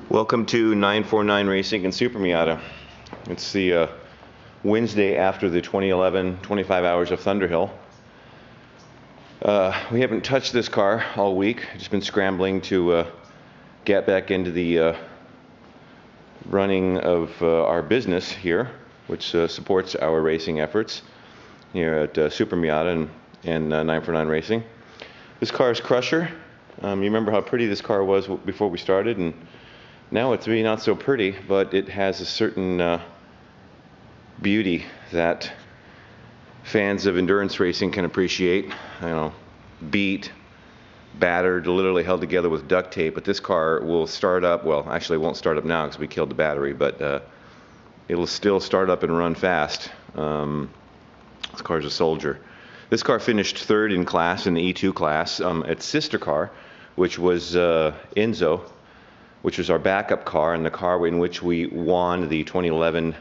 Welcome to 949 Racing and SuperMiata. It's the Wednesday after the 2011 25 Hours of Thunderhill. We haven't touched this car all week. Just been scrambling to get back into the running of our business here, which supports our racing efforts here at SuperMiata and 949 Racing. This car is Crusher. You remember how pretty this car was before we started, and now it's really not so pretty, but it has a certain beauty that fans of endurance racing can appreciate. You know, beat, battered, literally held together with duct tape. But this car will start up. Well, actually, it won't start up now because we killed the battery. But it'll still start up and run fast. This car's a soldier. This car finished third in class in the E2 class. Its sister car, which was Enzo, which was our backup car and the car in which we won the 2011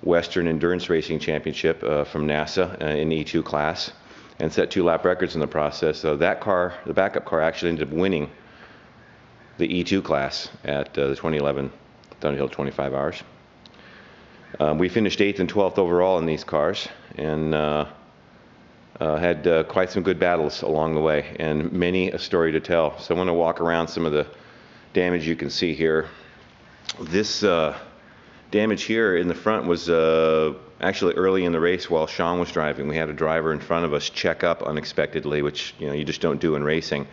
Western Endurance Racing Championship from NASA in the E2 class and set 2 lap records in the process. So that car, the backup car, actually ended up winning the E2 class at the 2011 Thunderhill 25 Hours. We finished 8th and 12th overall in these cars and had quite some good battles along the way and many a story to tell. So I want to walk around some of the damage you can see here. This damage here in the front was actually early in the race while Sean was driving. We had a driver in front of us check up unexpectedly, which you just don't do in racing.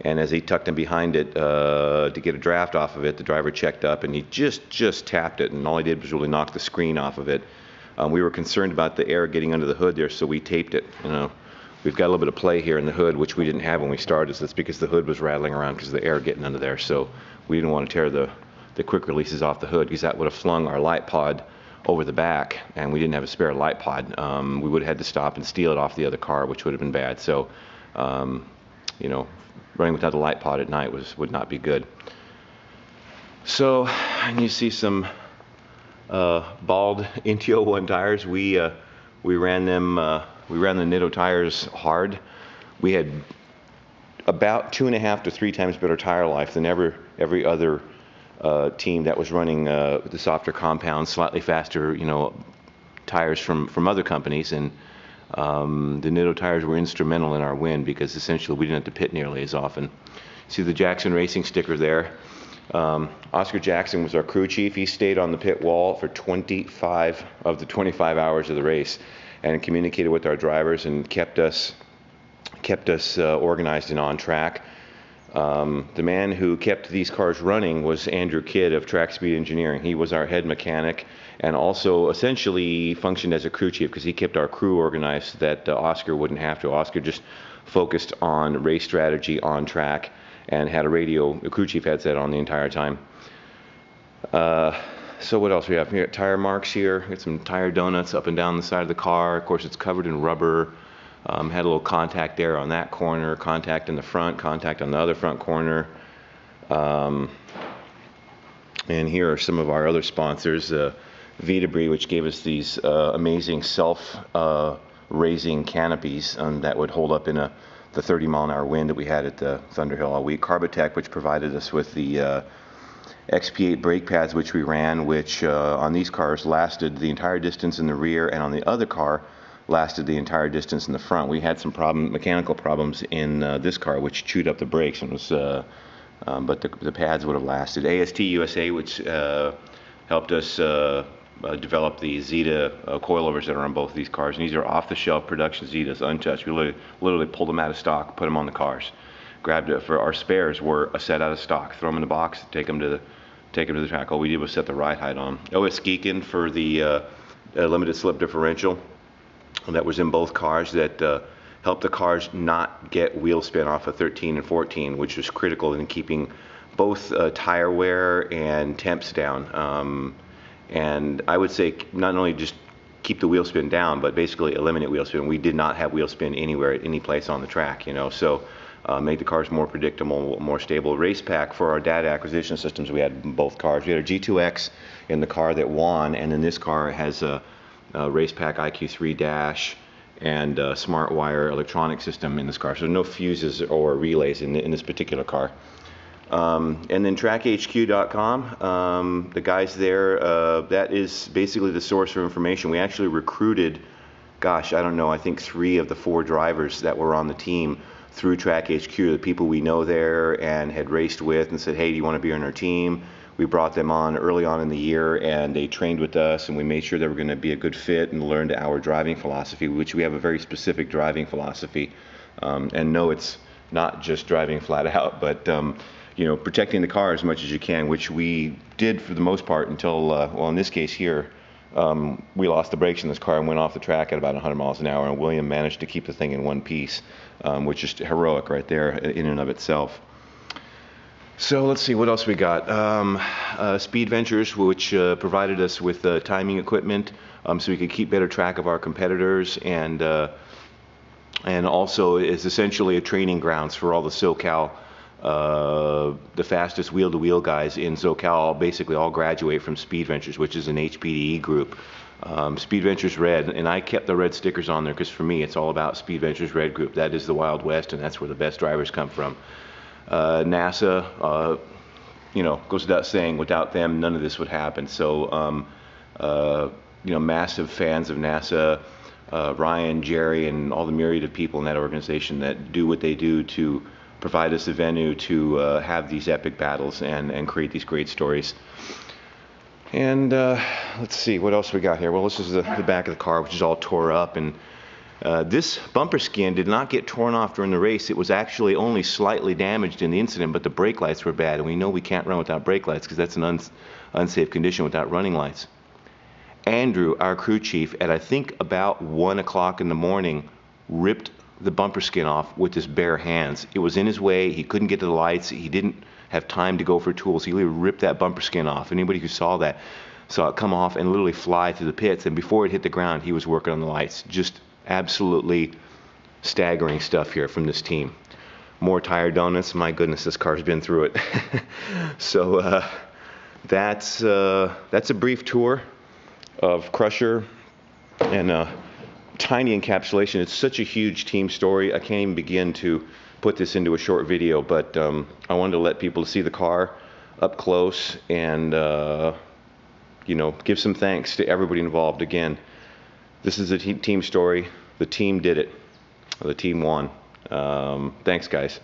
And as he tucked in behind it to get a draft off of it, the driver checked up and he just tapped it, and all he did was really knock the screen off of it. We were concerned about the air getting under the hood there, so we taped it. We've got a little bit of play here in the hood, which we didn't have when we started. So that's because the hood was rattling around because of the air getting under there. So we didn't want to tear the quick releases off the hood because that would have flung our light pod over the back, and we didn't have a spare light pod. We would have had to stop and steal it off the other car, which would have been bad. So, running without a light pod at night would not be good. So, and you see some bald Intio 1 tires. We ran them. We ran the Nitto tires hard. We had about 2.5 to 3 times better tire life than every other team that was running the softer compounds, slightly faster, tires from other companies. And the Nitto tires were instrumental in our win because essentially we didn't have to pit nearly as often. See the Jackson Racing sticker there. Oscar Jackson was our crew chief. He stayed on the pit wall for 25 of the 25 hours of the race and communicated with our drivers and kept us organized and on track. The man who kept these cars running was Andrew Kidd of Track Speed Engineering. He was our head mechanic and also essentially functioned as a crew chief because he kept our crew organized so that Oscar wouldn't have to. Oscar just focused on race strategy on track and had a crew chief headset on the entire time. So what else we have? We got tire marks here. We got some tire donuts up and down the side of the car. Of course, it's covered in rubber. Had a little contact there on that corner, contact in the front, contact on the other front corner. And here are some of our other sponsors. Vitabri, which gave us these amazing self-raising canopies that would hold up in the 30-mile-an-hour wind that we had at the Thunderhill all week. Carbotech, which provided us with the XP8 brake pads, which we ran, which on these cars lasted the entire distance in the rear, and on the other car lasted the entire distance in the front. We had some mechanical problems in this car, which chewed up the brakes, and but the pads would have lasted. AST USA, which helped us develop the Zeta coilovers that are on both of these cars, and these are off-the-shelf production Zetas, untouched. We literally pulled them out of stock, put them on the cars. Grabbed it for our spares were a set out of stock. Throw them in the box, take them to the track. All we did was set the ride height on. OS Geekin for the limited slip differential that was in both cars that helped the cars not get wheel spin off of 13 and 14, which was critical in keeping both tire wear and temps down. And I would say not only just keep the wheel spin down, but basically eliminate wheel spin. We did not have wheel spin anywhere at any place on the track, so make the cars more predictable, more stable. Race pack for our data acquisition systems we had in both cars. We had a G2X in the car that won, and then this car has a race pack IQ3 dash and smart wire electronic system in this car. So no fuses or relays in this particular car. And then trackhq.com, the guys there, that is basically the source for information. We actually recruited, gosh, I don't know, I think 3 of the 4 drivers that were on the team through Track HQ, the people we know there and had raced with, and said, hey, do you want to be on our team? We brought them on early on in the year, and they trained with us, and we made sure they were going to be a good fit and learned our driving philosophy, which we have a very specific driving philosophy. And no, it's not just driving flat out, but you know, protecting the car as much as you can, which we did for the most part until, well, in this case here, we lost the brakes in this car and went off the track at about 100 miles an hour, and William managed to keep the thing in one piece, which is heroic right there in and of itself. So let's see, what else we got? Speed Ventures, which provided us with timing equipment so we could keep better track of our competitors, and also is essentially a training grounds for all the SoCal, the fastest wheel-to-wheel guys in SoCal. Basically all graduate from Speed Ventures, which is an HPDE group. Speed Ventures Red, and I kept the red stickers on there because for me it's all about Speed Ventures Red Group. That is the Wild West, and that's where the best drivers come from. NASA, you know, goes without saying, without them none of this would happen. So you know, massive fans of NASA, Ryan, Jerry, and all the myriad of people in that organization that do what they do to provide us a venue to have these epic battles and create these great stories. And let's see, what else we got here? Well, this is the back of the car, which is all tore up, and this bumper skin did not get torn off during the race. It was actually only slightly damaged in the incident, but the brake lights were bad, and we know we can't run without brake lights because that's an unsafe condition without running lights. Andrew, our crew chief, at I think about 1 o'clock in the morning, ripped the bumper skin off with his bare hands. It was in his way. He couldn't get to the lights. He didn't have time to go for tools. He literally ripped that bumper skin off. Anybody who saw that saw it come off and literally fly through the pits, and before it hit the ground, he was working on the lights. Just absolutely staggering stuff here from this team. More tire donuts. My goodness, this car's been through it. So that's a brief tour of Crusher and tiny encapsulation. It's such a huge team story. I can't even begin to put this into a short video, but I wanted to let people see the car up close and you know, give some thanks to everybody involved. Again, this is a team story. The team did it. The team won. Thanks, guys.